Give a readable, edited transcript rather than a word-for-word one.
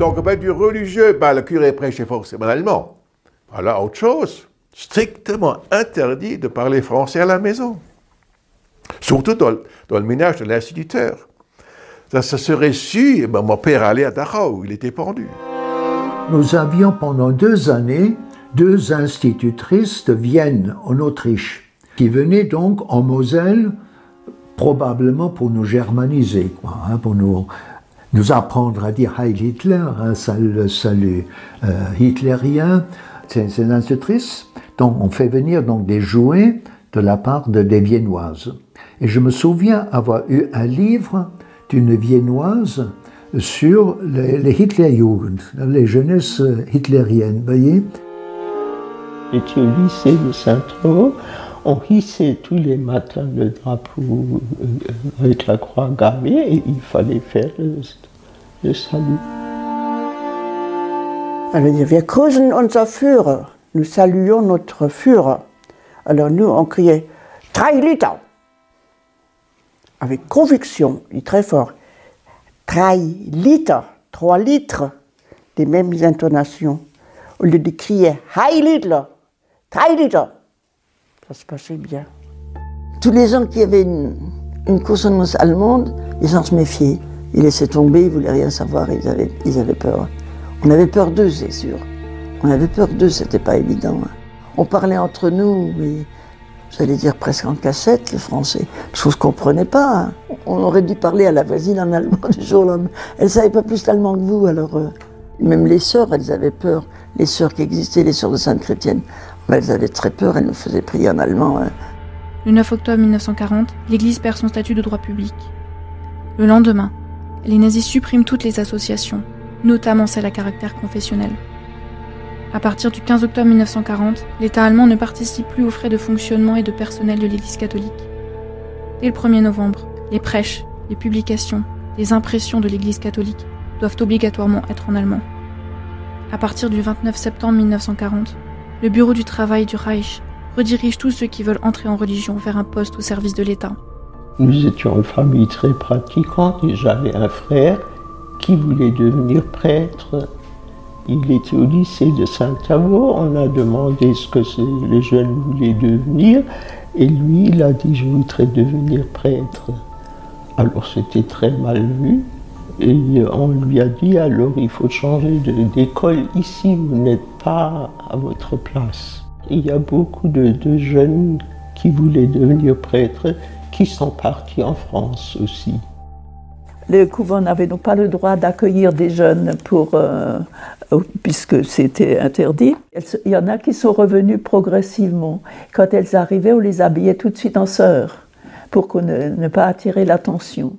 Donc, du religieux, le curé prêchait forcément allemand. Voilà autre chose. Strictement interdit de parler français à la maison. Surtout dans le ménage de l'instituteur. Ça serait su, mon père allait à Dachau, il était pendu. Nous avions pendant 2 années 2 institutrices de Vienne, en Autriche, qui venaient donc en Moselle, probablement pour nous germaniser, pour nous apprendre à dire Heil Hitler, le salut hitlérien. Ces institutrices, donc, on fait venir donc, des jouets de la part des Viennoises. Et je me souviens avoir eu un livre d'une Viennoise sur les Hitlerjugend, les jeunesses hitlériennes, vous voyez. J'étais au lycée de Saint-Tropez, on hissait tous les matins le drapeau avec la croix gammée et il fallait faire le salut. Alors, wir grüßen unser Führer. Nous saluons notre Führer. Alors nous, on criait « 3 Liter » avec conviction, il est très fort. 3 Liter, 3 litres, des mêmes intonations. Au lieu de crier « Heil Hitler », 3 Liter. Ça se passait bien. Tous les gens qui avaient une consonance allemande, ils s'en se méfiaient. Ils laissaient tomber, ils ne voulaient rien savoir, ils avaient peur. On avait peur d'eux, c'est sûr. On avait peur d'eux, c'était pas évident. On parlait entre nous, mais j'allais dire presque en cassette, le français. Chose qu'on ne comprenait pas. On aurait dû parler à la voisine en allemand du jour au lendemain. Elle ne savait pas plus l'allemand que vous, alors... Même les sœurs, elles avaient peur. Les sœurs qui existaient, les sœurs de Sainte-Chrétienne, elles avaient très peur, elles nous faisaient prier en allemand. Le 9 octobre 1940, l'Église perd son statut de droit public. Le lendemain, les nazis suppriment toutes les associations, notamment celles à caractère confessionnel. À partir du 15 octobre 1940, l'État allemand ne participe plus aux frais de fonctionnement et de personnel de l'Église catholique. Dès le 1er novembre, les prêches, les publications, les impressions de l'Église catholique doivent obligatoirement être en allemand. À partir du 29 septembre 1940, le Bureau du travail du Reich redirige tous ceux qui veulent entrer en religion vers un poste au service de l'État. Nous étions une famille très pratiquante et j'avais un frère qui voulait devenir prêtre. Il était au lycée de Saint-Avold, on a demandé ce que les jeunes voulaient devenir et lui il a dit « je voudrais devenir prêtre ». Alors c'était très mal vu et on lui a dit « alors il faut changer d'école ici, vous n'êtes pas à votre place ». Il y a beaucoup de jeunes qui voulaient devenir prêtres qui sont partis en France aussi. Le couvent n'avait donc pas le droit d'accueillir des jeunes puisque c'était interdit. Il y en a qui sont revenus progressivement. Quand elles arrivaient, on les habillait tout de suite en sœurs pour ne pas attirer l'attention.